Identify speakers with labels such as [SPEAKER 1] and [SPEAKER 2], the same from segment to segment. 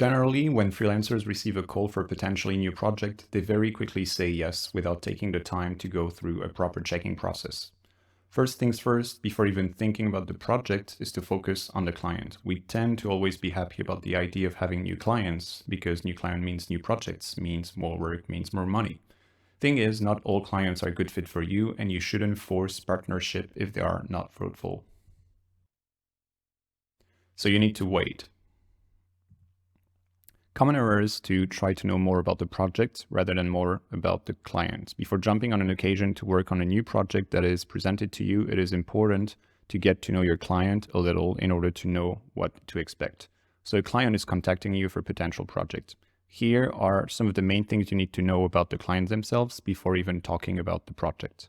[SPEAKER 1] Generally, when freelancers receive a call for a potentially new project, they very quickly say yes without taking the time to go through a proper checking process. First things first, before even thinking about the project, is to focus on the client. We tend to always be happy about the idea of having new clients because new client means new projects, means more work, means more money. Thing is, not all clients are a good fit for you, and you shouldn't force partnership if they are not fruitful. So you need to wait. Common error is to try to know more about the project rather than more about the client. Before jumping on an occasion to work on a new project that is presented to you, it is important to get to know your client a little in order to know what to expect. So a client is contacting you for a potential project. Here are some of the main things you need to know about the client themselves before even talking about the project.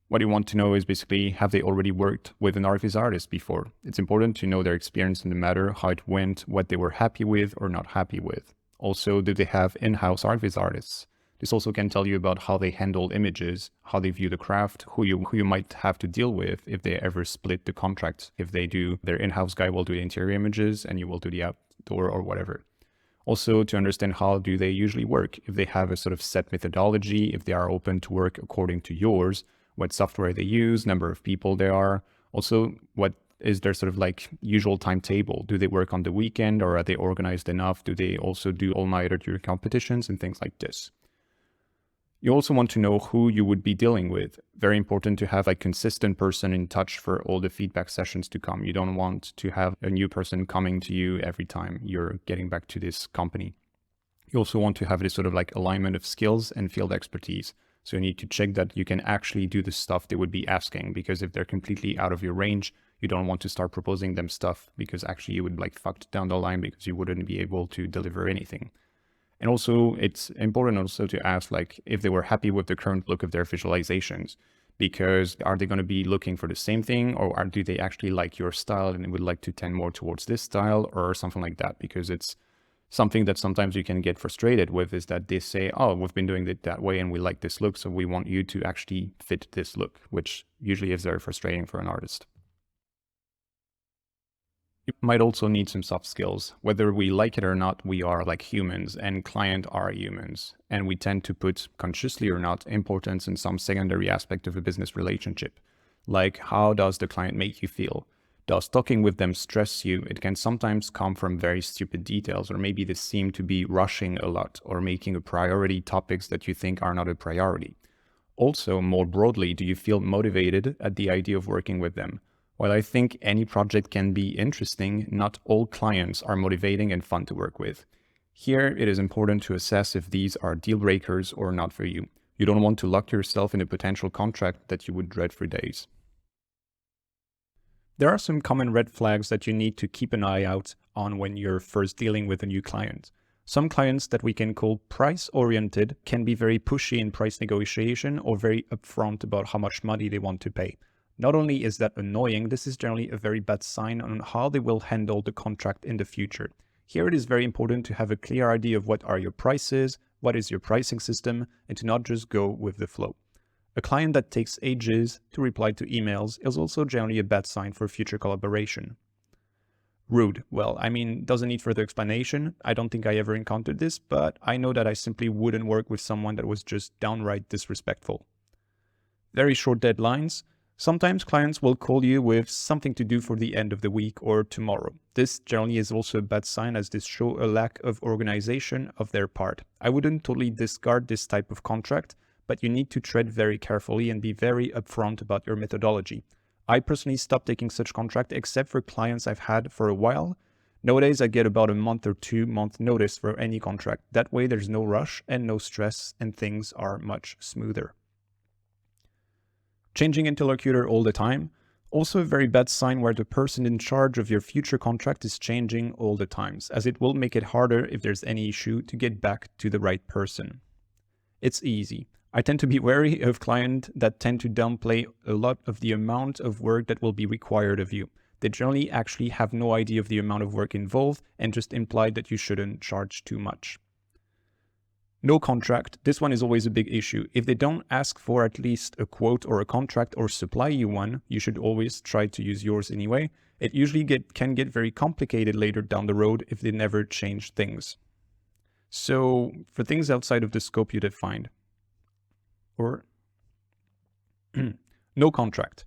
[SPEAKER 1] What you want to know is basically, have they already worked with an artist before? It's important to know their experience in the matter, how it went, what they were happy with or not happy with. Also, do they have in-house artists? This also can tell you about how they handle images, how they view the craft, who you might have to deal with if they ever split the contract. If they do, their in-house guy will do the interior images and you will do the outdoor or whatever. Also, to understand how do they usually work, if they have a sort of set methodology, if they are open to work according to yours, what software they use, number of people there are. Also, what is their sort of like usual timetable? Do they work on the weekend or are they organized enough? Do they also do all-nighter during competitions and things like this? You also want to know who you would be dealing with. Very important to have a consistent person in touch for all the feedback sessions to come. You don't want to have a new person coming to you every time you're getting back to this company. You also want to have this sort of like alignment of skills and field expertise. So you need to check that you can actually do the stuff they would be asking, because if they're completely out of your range, you don't want to start proposing them stuff because actually you would like fucked down the line because you wouldn't be able to deliver anything. And also it's important also to ask like if they were happy with the current look of their visualizations, because are they going to be looking for the same thing, or do they actually like your style and would like to tend more towards this style or something like that? Because it's something that sometimes you can get frustrated with is that they say, oh, we've been doing it that way and we like this look, so we want you to actually fit this look, which usually is very frustrating for an artist. You might also need some soft skills. Whether we like it or not, we are like humans and clients are humans. And we tend to put, consciously or not, importance in some secondary aspect of a business relationship. Like, how does the client make you feel? Does talking with them stress you? It can sometimes come from very stupid details, or maybe they seem to be rushing a lot or making a priority topics that you think are not a priority. Also, more broadly, do you feel motivated at the idea of working with them? While I think any project can be interesting, not all clients are motivating and fun to work with. Here, it is important to assess if these are deal breakers or not for you. You don't want to lock yourself in a potential contract that you would dread for days. There are some common red flags that you need to keep an eye out on when you're first dealing with a new client. Some clients that we can call price-oriented can be very pushy in price negotiation or very upfront about how much money they want to pay. Not only is that annoying, this is generally a very bad sign on how they will handle the contract in the future. Here it is very important to have a clear idea of what are your prices, what is your pricing system, and to not just go with the flow. A client that takes ages to reply to emails is also generally a bad sign for future collaboration. Rude. Well, I mean, doesn't need further explanation. I don't think I ever encountered this, but I know that I simply wouldn't work with someone that was just downright disrespectful. Very short deadlines. Sometimes clients will call you with something to do for the end of the week or tomorrow. This generally is also a bad sign, as this shows a lack of organization of their part. I wouldn't totally discard this type of contract, but you need to tread very carefully and be very upfront about your methodology. I personally stopped taking such contract except for clients I've had for a while. Nowadays, I get about a month or 2 month notice for any contract. That way there's no rush and no stress and things are much smoother. Changing interlocutor all the time. Also a very bad sign where the person in charge of your future contract is changing all the times, as it will make it harder if there's any issue to get back to the right person. It's easy. I tend to be wary of clients that tend to downplay a lot of the amount of work that will be required of you. They generally actually have no idea of the amount of work involved and just imply that you shouldn't charge too much. No contract. This one is always a big issue. If they don't ask for at least a quote or a contract or supply you one, you should always try to use yours anyway. It usually can get very complicated later down the road if they never change things. So for things outside of the scope you defined, or no contract.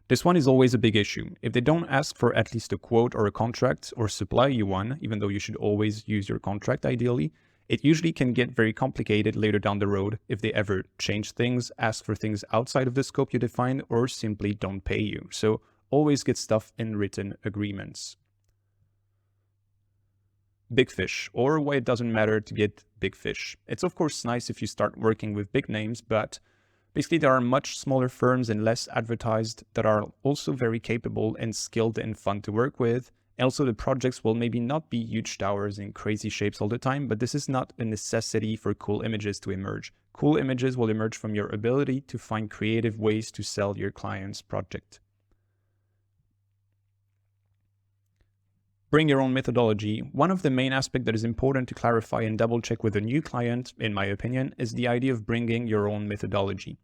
[SPEAKER 1] This one is always a big issue. If they don't ask for at least a quote or a contract or supply you one, even though you should always use your contract ideally, it usually can get very complicated later down the road if they ever change things, ask for things outside of the scope you define, or simply don't pay you. So always get stuff in written agreements. Big fish, or why it doesn't matter to get big fish. It's of course nice if you start working with big names, but basically there are much smaller firms and less advertised that are also very capable and skilled and fun to work with. Also, the projects will maybe not be huge towers in crazy shapes all the time, but this is not a necessity for cool images to emerge. Cool images will emerge from your ability to find creative ways to sell your client's project. Bring your own methodology. One of the main aspects that is important to clarify and double check with a new client, in my opinion, is the idea of bringing your own methodology.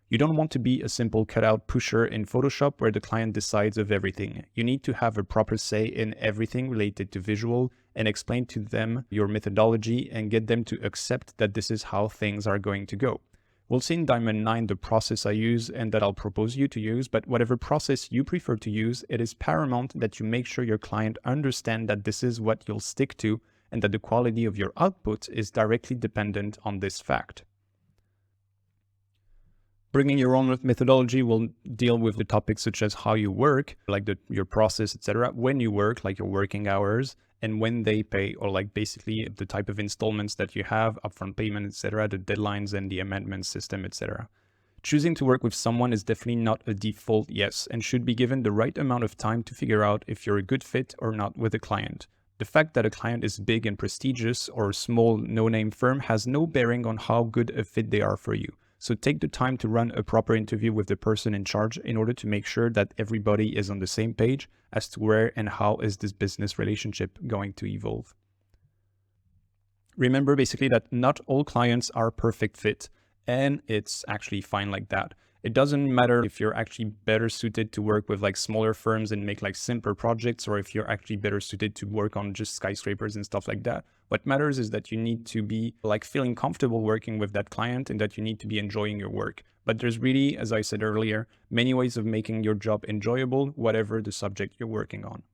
[SPEAKER 1] You don't want to be a simple cutout pusher in Photoshop where the client decides of everything. You need to have a proper say in everything related to visual and explain to them your methodology and get them to accept that this is how things are going to go. We'll see in Diamond 9 the process I use and that I'll propose you to use, but whatever process you prefer to use, it is paramount that you make sure your client understand that this is what you'll stick to and that the quality of your output is directly dependent on this fact. Bringing your own methodology will deal with the topics such as how you work, like your process, etc., when you work, like your working hours, and when they pay, or like basically the type of installments that you have, upfront payment, etc., the deadlines and the amendment system, etc. Choosing to work with someone is definitely not a default yes, and should be given the right amount of time to figure out if you're a good fit or not with a client. The fact that a client is big and prestigious or a small no-name firm has no bearing on how good a fit they are for you. So take the time to run a proper interview with the person in charge in order to make sure that everybody is on the same page as to where and how is this business relationship going to evolve. Remember basically that not all clients are a perfect fit, and it's actually fine like that. It doesn't matter if you're actually better suited to work with like smaller firms and make like simpler projects, or if you're actually better suited to work on just skyscrapers and stuff like that. What matters is that you need to be like feeling comfortable working with that client and that you need to be enjoying your work. But there's really, as I said earlier, many ways of making your job enjoyable, whatever the subject you're working on.